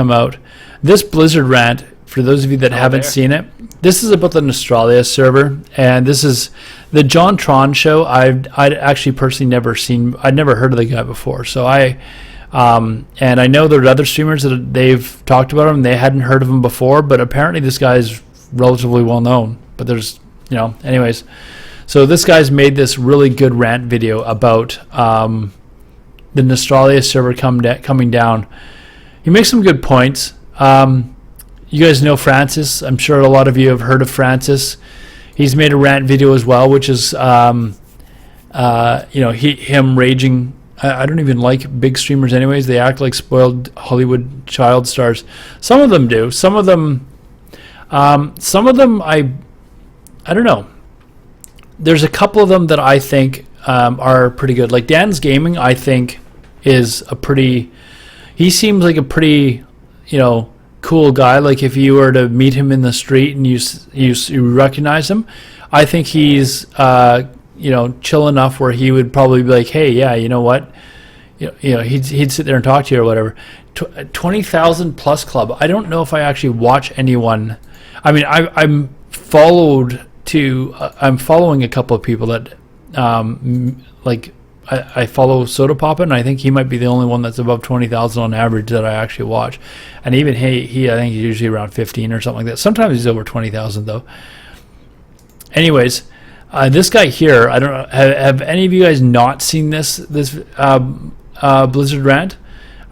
come out. This Blizzard rant, for those of you that haven't seen it, this is about the Nostalrius server, and this is the JonTron show. I'd actually personally never seen. I'd never heard of the guy before, so and I know there are other streamers that they've talked about him. They hadn't heard of him before, but apparently this guy is relatively well known. But there's, anyways. So this guy's made this really good rant video about the Nostalrius server coming down. He makes some good points. You guys know Francis. I'm sure a lot of you have heard of Francis. He's made a rant video as well, which is him raging. I don't even like big streamers anyways. They act like spoiled Hollywood child stars. Some of them do. Some of them I don't know. There's a couple of them that I think are pretty good. Like Dan's Gaming, I think is he seems like a pretty, cool guy. Like if you were to meet him in the street and you recognize him, I think he's chill enough where he would probably be like, hey, yeah, you know what, he'd sit there and talk to you or whatever. 20,000 plus club. I don't know if I actually watch anyone. I mean, I'm following a couple of people that I follow Soda Papa, and I think he might be the only one that's above 20,000 on average that I actually watch. And even he I think he's usually around 15 or something like that. Sometimes he's over 20,000 though. Anyways, this guy here, I don't know. Have any of you guys not seen this Blizzard rant?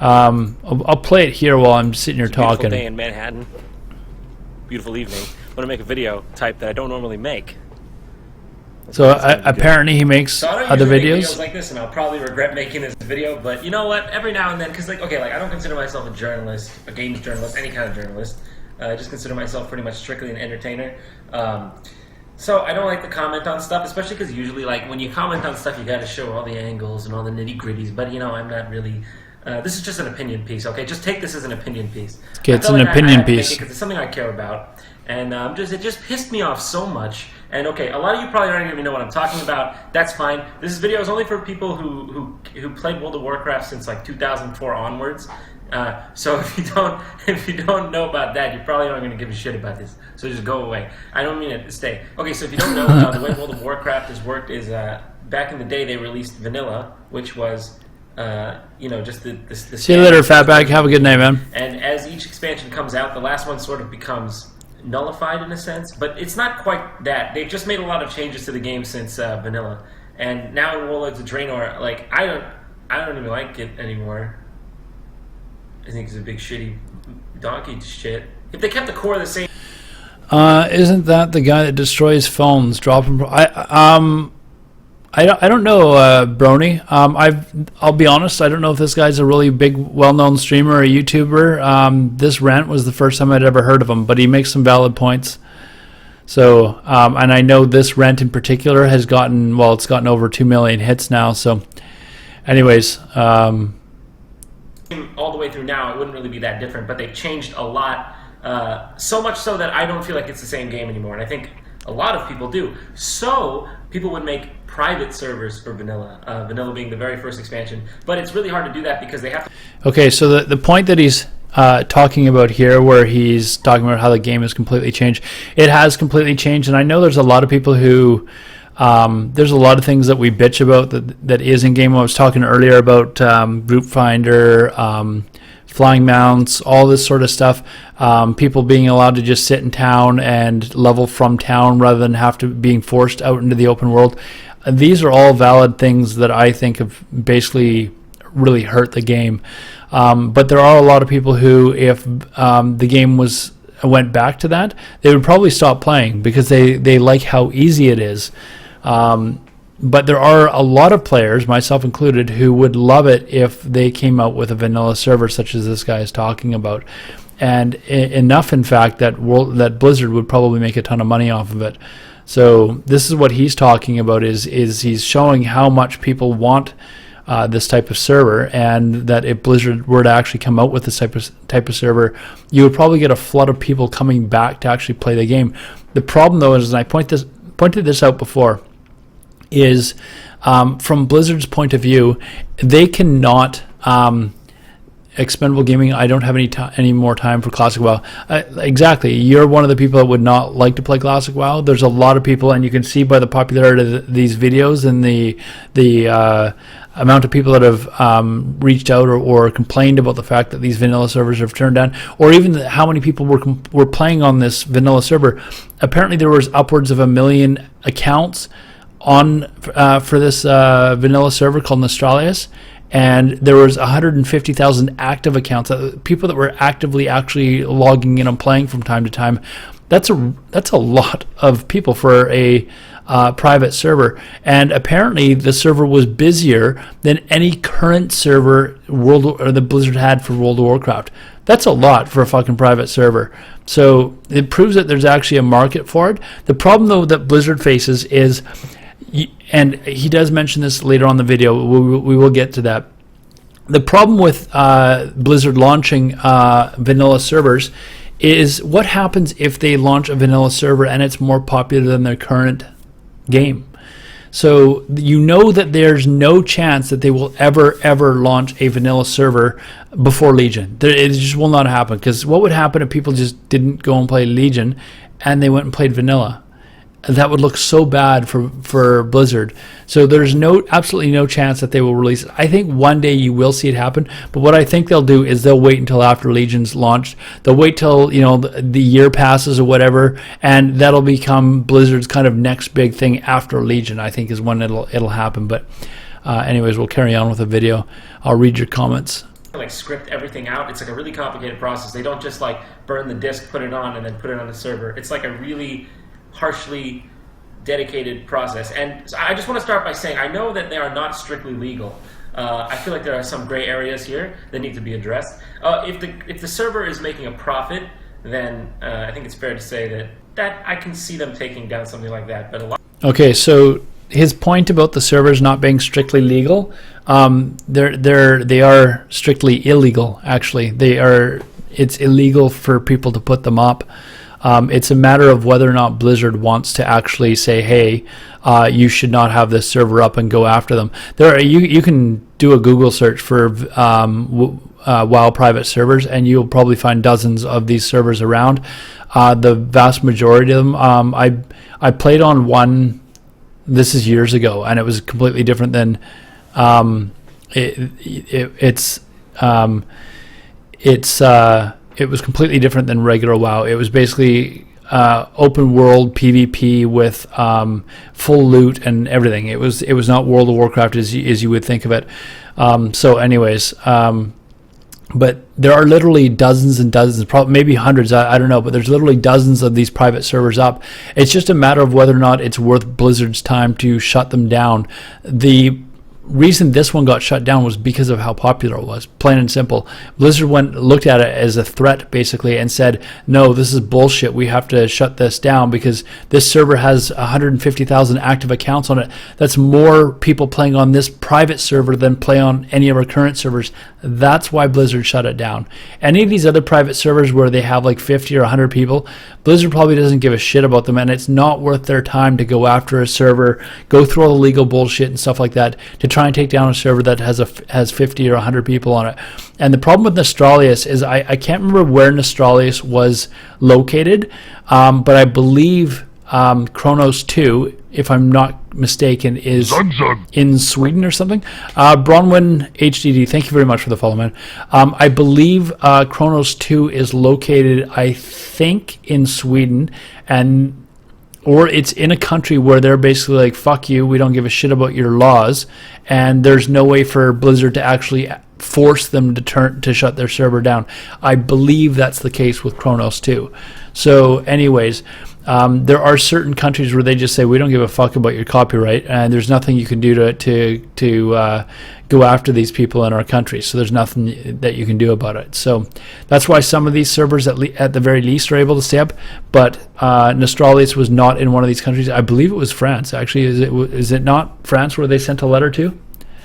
I'll play it here while I'm sitting here talking. Beautiful day in Manhattan. Beautiful evening. I'm gonna make a video type that I don't normally make. So apparently he makes other videos like this, and I'll probably regret making this video. But you know what? Every now and then, because I don't consider myself a journalist, a games journalist, any kind of journalist. I just consider myself pretty much strictly an entertainer. So I don't like to comment on stuff, especially because usually, when you comment on stuff, you got to show all the angles and all the nitty gritties. But I'm not really. This is just an opinion piece, okay? Just take this as an opinion piece. Okay, it's an opinion piece because it's something I care about, and it just pissed me off so much. And okay, a lot of you probably don't even know what I'm talking about. That's fine. This video is only for people who played World of Warcraft since 2004 onwards. So if you don't know about that, you probably aren't going to give a shit about this. So just go away. I don't mean it to stay. Okay, so if you don't know, the way World of Warcraft has worked is back in the day they released vanilla, which was just the see you later, fatbag. Have a good night, man. And as each expansion comes out, the last one sort of becomes nullified in a sense, but it's not quite that. They've just made a lot of changes to the game since vanilla, and now in Warlords of Draenor, I don't even like it anymore. I think it's a big shitty donkey shit. If they kept the core the same, isn't that the guy that destroys phones? I don't know, Brony. I'll be honest. I don't know if this guy's a really big, well-known streamer or YouTuber. This rant was the first time I'd ever heard of him, but he makes some valid points. So, and I know this rant in particular has gotten over 2 million hits now. So, anyways, all the way through now, it wouldn't really be that different. But they've changed a lot, so much so that I don't feel like it's the same game anymore. And I think a lot of people do. So people would make private servers for vanilla, vanilla being the very first expansion. But it's really hard to do that because they have to... Okay, so the point that he's talking about here, where he's talking about how the game has completely changed, it has completely changed. And I know there's a lot of people who... there's a lot of things that we bitch about that is in game. I was talking earlier about group finder, flying mounts, all this sort of stuff. People being allowed to just sit in town and level from town rather than have to being forced out into the open world. These are all valid things that I think have basically really hurt the game. But there are a lot of people who, if the game went back to that, they would probably stop playing because they like how easy it is. But there are a lot of players, myself included, who would love it if they came out with a vanilla server such as this guy is talking about. And enough, in fact, that Blizzard would probably make a ton of money off of it. So this is what he's talking about, is he's showing how much people want this type of server, and that if Blizzard were to actually come out with this type of server, you would probably get a flood of people coming back to actually play the game. The problem, though, is, and I pointed this out before, is from Blizzard's point of view, they cannot Expendable Gaming, I don't have any more time for Classic WoW. Exactly. You're one of the people that would not like to play Classic WoW. There's a lot of people, and you can see by the popularity of these videos and the amount of people that have reached out or complained about the fact that these vanilla servers have turned down, or even how many people were playing on this vanilla server. Apparently there was upwards of 1 million accounts on for this vanilla server called Nostalrius, and there was 150,000 active accounts, people that were actively actually logging in and playing from time to time. That's a lot of people for a private server, and apparently the server was busier than any current server that Blizzard had for World of Warcraft. That's a lot for a fucking private server. So it proves that there's actually a market for it. The problem though that Blizzard faces is, and he does mention this later on in the video, we will get to that. The problem with Blizzard launching vanilla servers is what happens if they launch a vanilla server and it's more popular than their current game. So you know that there's no chance that they will ever launch a vanilla server before Legion. It just will not happen, because what would happen if people just didn't go and play Legion and they went and played vanilla? That would look so bad for Blizzard. So there's absolutely no chance that they will release it. I think one day you will see it happen, but what I think they'll do is they'll wait until after Legion's launched. They'll wait till the year passes or whatever, and that'll become Blizzard's kind of next big thing after Legion, I think, is when it'll happen. But anyways, we'll carry on with the video. I'll read your comments. Like script everything out. It's like a really complicated process. They don't just like burn the disk, put it on, and then put it on the server. It's like a really harshly dedicated process. And so I just want to start by saying I know that they are not strictly legal. I feel like there are some gray areas here that need to be addressed. If the server is making a profit, then I think it's fair to say that I can see them taking down something like that. But a lot. Okay, so his point about the servers not being strictly legal, they are strictly illegal. Actually, it's illegal for people to put them up. It's a matter of whether or not Blizzard wants to actually say, hey, you should not have this server up and go after them. You can do a Google search for WoW private servers, and you'll probably find dozens of these servers around. The vast majority of them, I played on one, this is years ago, and it was completely different than it was completely different than regular WoW. It was basically open world PvP with full loot and everything. It was not World of Warcraft as you would think of it. So anyways, but there are literally dozens and dozens, probably maybe hundreds, I don't know, but there's literally dozens of these private servers up. It's just a matter of whether or not it's worth Blizzard's time to shut them down. The reason this one got shut down was because of how popular it was, plain and simple. Blizzard looked at it as a threat basically and said, no, this is bullshit, we have to shut this down because this server has 150,000 active accounts on it. That's more people playing on this private server than play on any of our current servers. That's why Blizzard shut it down. Any of these other private servers where they have like 50 or 100 people, Blizzard probably doesn't give a shit about them, and it's not worth their time to go after a server, go through all the legal bullshit and stuff like that to try and take down a server that has 50 or 100 people on it. And the problem with Nostalrius is I can't remember where Nostalrius was located, but I believe Kronos 2, if I'm not mistaken, is in Sweden or something. Bronwyn HDD, thank you very much for the follow, man. I believe Kronos 2 is located, I think, in Sweden, or it's in a country where they're basically like, fuck you, we don't give a shit about your laws, and there's no way for Blizzard to actually force them to shut their server down. I believe that's the case with Kronos 2. So anyways, there are certain countries where they just say, we don't give a fuck about your copyright, and there's nothing you can do to go after these people in our country. So there's nothing that you can do about it. So that's why some of these servers at the very least are able to stay up. But Nostalrius was not in one of these countries. I believe it was France. Actually, is it not France where they sent a letter to?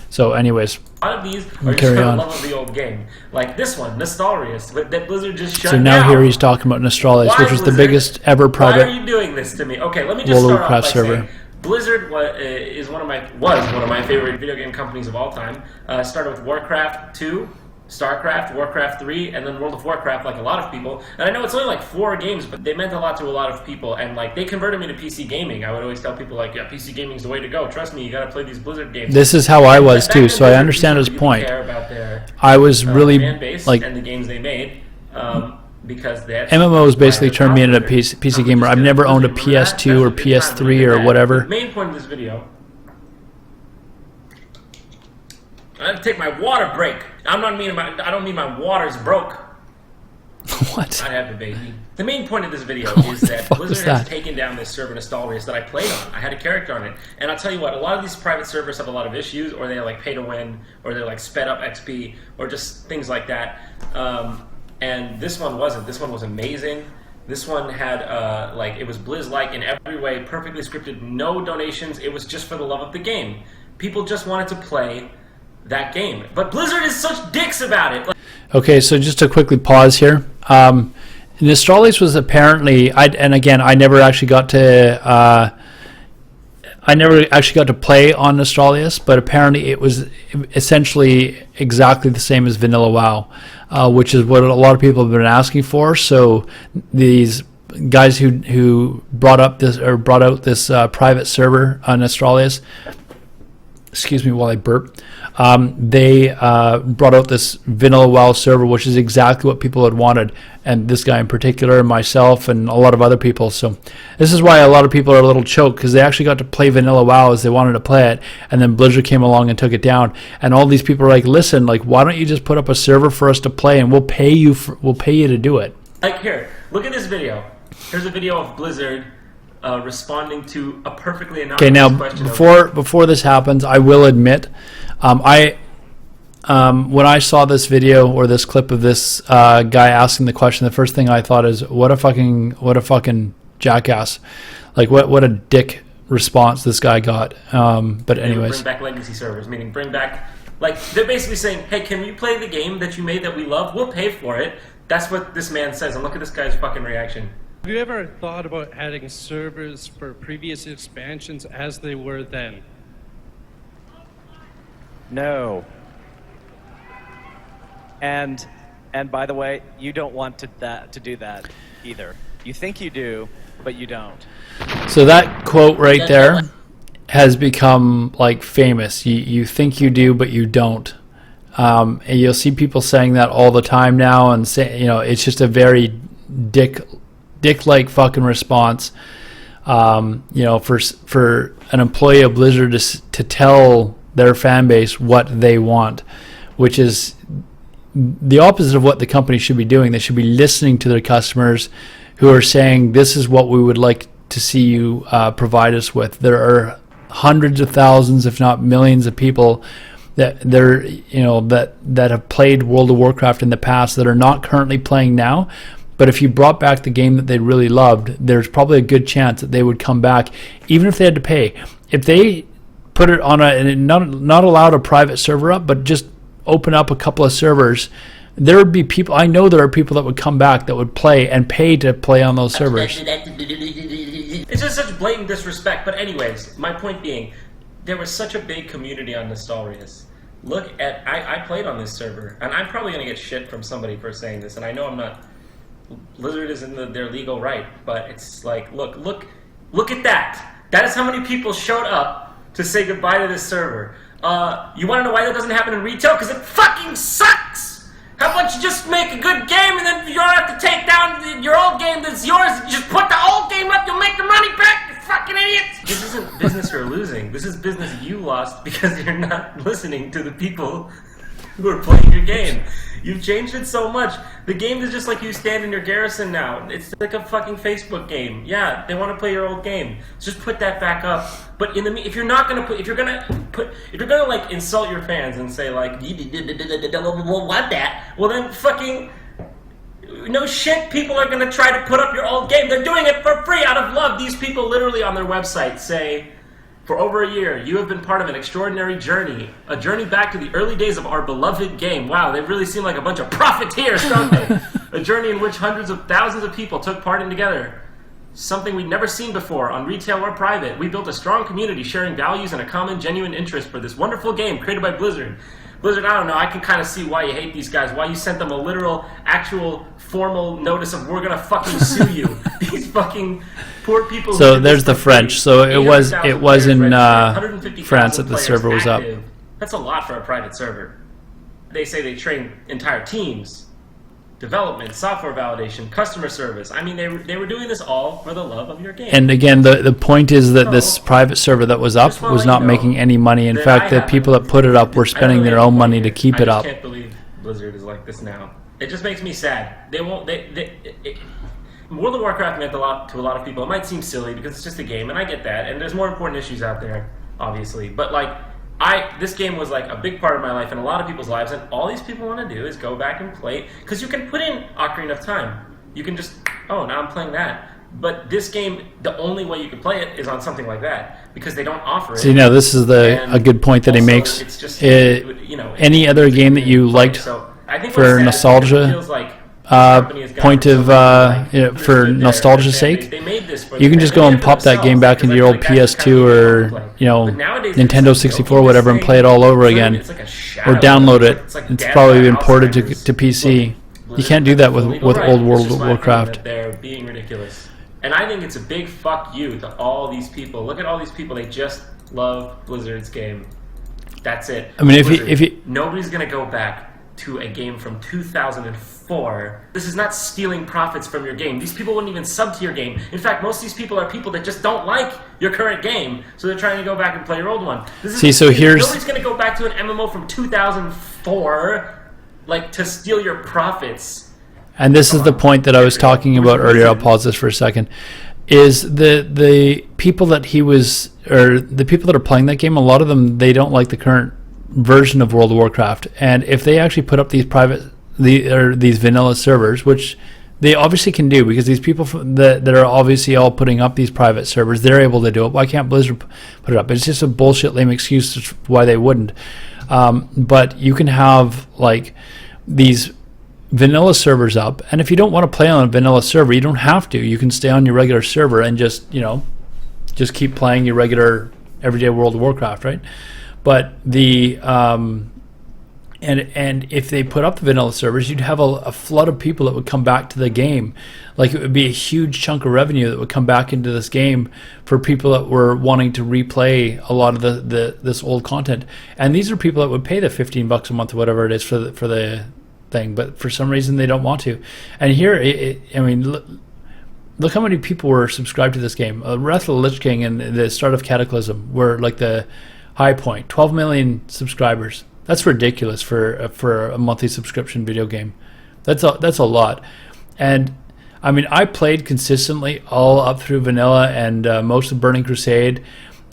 So anyways, a lot of these are just for the love of the old game. Like this one, Nostalrius, that Blizzard just shut down. So now here he's talking about Nostalrius, which was the biggest ever private. Why are you doing this to me? Okay, let me just start off by saying Blizzard was one of my favorite video game companies of all time. Started with Warcraft 2, StarCraft, Warcraft 3, and then World of Warcraft, like a lot of people. And I know it's only like 4 games, but they meant a lot to a lot of people. And like they converted me to PC gaming. I would always tell people like, yeah, PC gaming is the way to go. Trust me, you got to play these Blizzard games. This is how I was too, so I understand his point. Care about their, I was really fan base like, and the games they made. Because they had MMOs basically turned me into a PC gamer. I've never owned a PS2 or PS3 or whatever. The main point of this video, I have to take my water break. I don't mean my water's broke. What? I have a baby. The main point of this video is that Blizzard has taken down this server Nostalrius that I played on. I had a character on it. And I'll tell you what, a lot of these private servers have a lot of issues, or they're like pay to win, or they're like sped up XP, or just things like that. And this one wasn't. This one was amazing. This one had, like, it was Blizz-like in every way, perfectly scripted, no donations. It was just for the love of the game. People just wanted to play that game. But Blizzard is such dicks about it. Okay, so just to quickly pause here. Nostalrius was apparently, and again, I never actually got to play on Nostalrius, but apparently it was essentially exactly the same as Vanilla WoW, which is what a lot of people have been asking for. So these guys who brought out this private server on Nostalrius, excuse me while I burp, they brought out this Vanilla WoW server, which is exactly what people had wanted, and this guy in particular, myself, and a lot of other people. So this is why a lot of people are a little choked, because they actually got to play Vanilla WoW as they wanted to play it, and then Blizzard came along and took it down. And all these people are like, listen, like, why don't you just put up a server for us to play, and we'll pay you to do it. Like, here, look at this video. Here's a video of Blizzard responding to a perfectly anonymous question. Before this happens, I will admit, when I saw this video or this clip of this guy asking the question, the first thing I thought is, what a fucking jackass! Like, what a dick response this guy got. But anyways, bring back legacy servers, meaning bring back, like, they're basically saying, hey, can we play the game that you made that we love? We'll pay for it. That's what this man says, and look at this guy's fucking reaction. Have you ever thought about adding servers for previous expansions as they were then? No. And by the way, you don't want to do that either. You think you do, but you don't. So that quote right there has become like famous. You think you do, but you don't. And you'll see people saying that all the time now, and say, it's just a very dick-like fucking response. For an employee of Blizzard to tell their fan base what they want, which is the opposite of what the company should be doing. They should be listening to their customers who are saying, this is what we would like to see you provide us with. There are hundreds of thousands, if not millions of people that have played World of Warcraft in the past that are not currently playing now. But if you brought back the game that they really loved, there's probably a good chance that they would come back, even if they had to pay. If they put it on not allowed a private server up, but just open up a couple of servers, there would be people. I know there are people that would come back that would play and pay to play on those servers. It's just such blatant disrespect. But anyways, my point being, there was such a big community on Nostalrius. Look at, I played on this server, and I'm probably going to get shit from somebody for saying this, and I know I'm not. Blizzard is in their legal right, but it's like, look at that. That is how many people showed up to say goodbye to this server. You want to know why that doesn't happen in retail? Because it fucking sucks! How about you just make a good game, and then you don't have to take down your old game that's yours, and just put the old game up, you'll make your money back, you fucking idiots! This isn't business you're losing. This is business you lost because you're not listening to the people who are playing your game. You've changed it so much. The game is just like you stand in your garrison now. It's like a fucking Facebook game. Yeah, they want to play your old game. Just put that back up. But if you're gonna like insult your fans and say like, what that? Well then fucking, no shit, people are gonna try to put up your old game. They're doing it for free out of love. These people literally on their website say, for over a year, you have been part of an extraordinary journey. A journey back to the early days of our beloved game. Wow, they really seem like a bunch of profiteers, don't they? A journey in which hundreds of thousands of people took part in together. Something we'd never seen before, on retail or private. We built a strong community sharing values and a common, genuine interest for this wonderful game created by Blizzard. Blizzard, I don't know. I can kind of see why you hate these guys. Why you sent them a literal, actual, formal notice of we're gonna fucking sue you. These fucking poor people. So there's the French. So it was in France that the server was up. That's a lot for a private server. They say they train entire teams, development, software validation, customer service. I mean, they were doing this all for the love of your game. And again, the point is that this private server that was up was not making any money. In fact, the people that put it up were spending their own money to keep it up. I can't believe Blizzard is like this now. It just makes me sad. They won't. World of Warcraft meant a lot to a lot of people. It might seem silly because it's just a game, and I get that. And there's more important issues out there, obviously. But like, this game was like a big part of my life and a lot of people's lives, and all these people want to do is go back and play, because you can put in Ocarina of Time. You can just, oh, now I'm playing that. But this game, the only way you can play it is on something like that, because they don't offer it. See, now this is a good point that he makes. It's just, any other game that you liked for nostalgia, feels like point of for nostalgia's sake, you can just go and pop that game back into your old PS2 or Nintendo 64 whatever and play it all over again, or download it. It's probably been ported to PC. You can't do that with old World of Warcraft. They're being ridiculous, and I think it's a big fuck you to all these people. Look at all these people; they just love Blizzard's game. That's it. I mean, if you nobody's gonna go back to a game from 2004. This is not stealing profits from your game. These people wouldn't even sub to your game. In fact, most of these people are people that just don't like your current game, so they're trying to go back and play your old one. Nobody's going to go back to an MMO from 2004, like, to steal your profits. And this is the point that I was talking about earlier. I'll pause this for a second. Is the people that the people that are playing that game, a lot of them, they don't like the current version of World of Warcraft, and if they actually put up these these vanilla servers, which they obviously can do, because these people that are obviously all putting up these private servers, they're able to do it. Why can't Blizzard put it up? It's just a bullshit lame excuse why they wouldn't. But you can have like these vanilla servers up, and if you don't want to play on a vanilla server, you don't have to. You can stay on your regular server and just keep playing your regular everyday World of Warcraft, right? But the and if they put up the vanilla servers, you'd have a flood of people that would come back to the game. Like, it would be a huge chunk of revenue that would come back into this game for people that were wanting to replay a lot of this old content. And these are people that would pay the $15 a month or whatever it is for the thing, but for some reason they don't want to. And here, I mean, look how many people were subscribed to this game. Wrath of the Lich King and the start of Cataclysm were like the high point. 12 million subscribers. That's ridiculous for a monthly subscription video game. That's a lot. And I mean, I played consistently all up through vanilla and most of Burning Crusade.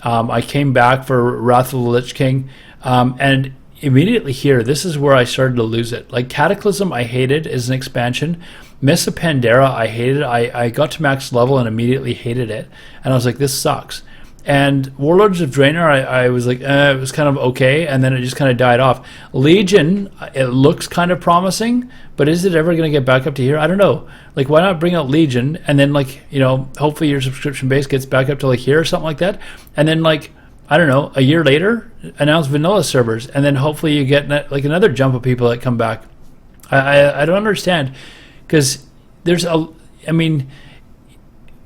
I came back for Wrath of the Lich King, and immediately here, this is where I started to lose it. Like, Cataclysm, I hated as an expansion. Mists of Pandaria, I hated. I got to max level and immediately hated it, and I was like, this sucks. And Warlords of Draenor, I was like, it was kind of okay, and then it just kind of died off. Legion, it looks kind of promising, but is it ever going to get back up to here? I don't know. Like, why not bring out Legion, and then, like, hopefully your subscription base gets back up to, like, here or something like that, and then, like, I don't know, a year later, announce vanilla servers, and then hopefully you get, like, another jump of people that come back. I don't understand, because there's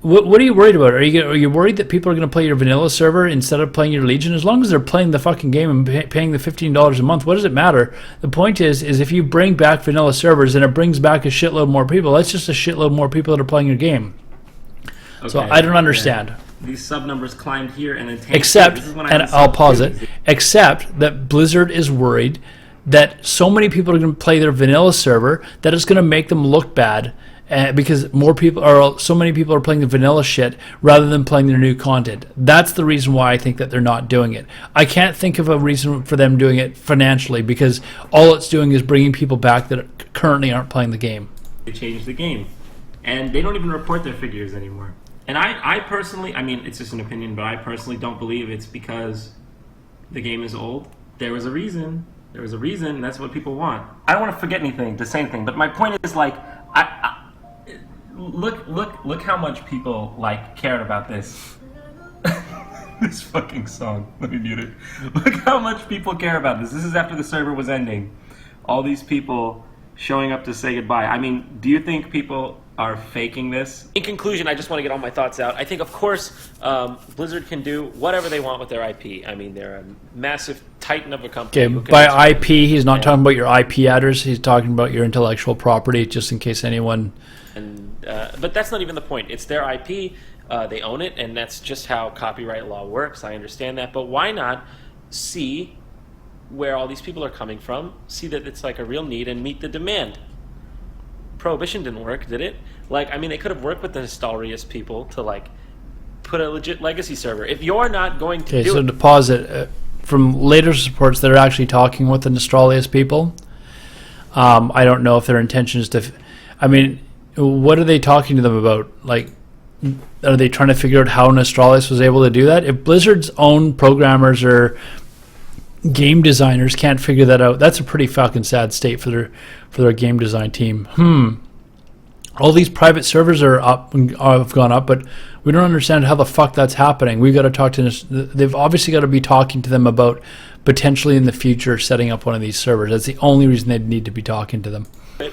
what are you worried about? Are you worried that people are going to play your vanilla server instead of playing your Legion? As long as they're playing the fucking game and paying the $15 a month, what does it matter? The point is if you bring back vanilla servers and it brings back a shitload more people, that's just a shitload more people that are playing your game. Okay, so I don't understand. Yeah. These sub numbers climbed here and then except, and I'll pause it, except that Blizzard is worried that so many people are going to play their vanilla server that it's going to make them look bad. Because so many people are playing the vanilla shit rather than playing their new content. That's the reason why I think that they're not doing it. I can't think of a reason for them doing it financially, because all it's doing is bringing people back that currently aren't playing the game. They changed the game, and they don't even report their figures anymore. And I personally, I mean, it's just an opinion, but I personally don't believe it's because the game is old. There was a reason. That's what people want. I don't want to forget anything to say anything, but my point is, like, Look how much people, like, cared about this. this fucking song. Let me mute it. Look how much people care about this. This is after the server was ending. All these people showing up to say goodbye. I mean, do you think people are faking this? In conclusion, I just want to get all my thoughts out. I think, of course, Blizzard can do whatever they want with their IP. I mean, they're a massive titan of a company. Okay, by IP, he's not talking about your IP address. He's talking about your intellectual property, just in case anyone... But that's not even the point. It's their IP. They own it, and that's just how copyright law works. I understand that. But why not see where all these people are coming from, see that it's like a real need, and meet the demand? Prohibition didn't work, did it? Like, I mean, they could have worked with the Nostalrius people to, like, put a legit legacy server. If you're not going to do it... to pause it, from later reports, they're actually talking with the Nostalrius people. I don't know if their intention is to... I mean, what are they talking to them about? Like, are they trying to figure out how Nostalrius was able to do that? If Blizzard's own programmers or game designers can't figure that out, that's a pretty fucking sad state for their game design team. All these private servers are up, have gone up, but we don't understand how the fuck that's happening. We've got to talk to they've obviously got to be talking to them about potentially in the future setting up one of these servers. That's the only reason they'd need to be talking to them.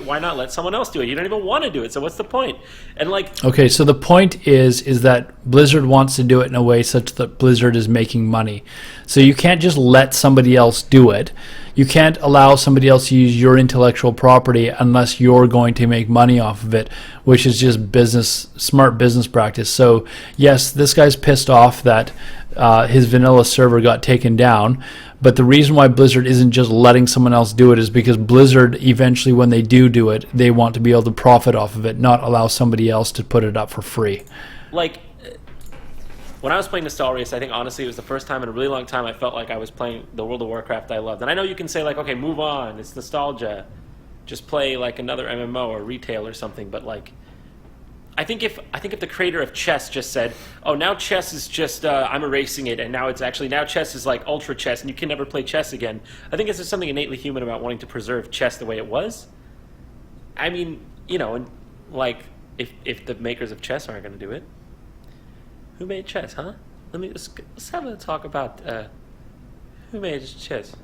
Why not let someone else do it? You don't even want to do it, so what's the point? And like, okay, so the point is that Blizzard wants to do it in a way such that Blizzard is making money. So you can't just let somebody else do it. You can't allow somebody else to use your intellectual property unless you're going to make money off of it, which is just smart business practice. So yes, this guy's pissed off that his vanilla server got taken down, but the reason why Blizzard isn't just letting someone else do it is because Blizzard, eventually when they do it, they want to be able to profit off of it, not allow somebody else to put it up for free. Like, when I was playing Nostalrius, I think honestly it was the first time in a really long time I felt like I was playing the World of Warcraft I loved. And I know you can say like, okay, move on, it's nostalgia, just play like another MMO or retail or something, but like, I think if the creator of chess just said, oh, now chess is just, I'm erasing it, and now chess is like ultra chess, and you can never play chess again. I think it's just something innately human about wanting to preserve chess the way it was. I mean, you know, and like, if the makers of chess aren't going to do it, who made chess, huh? Let's have a talk about who made chess.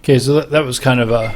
Okay, so that was kind of a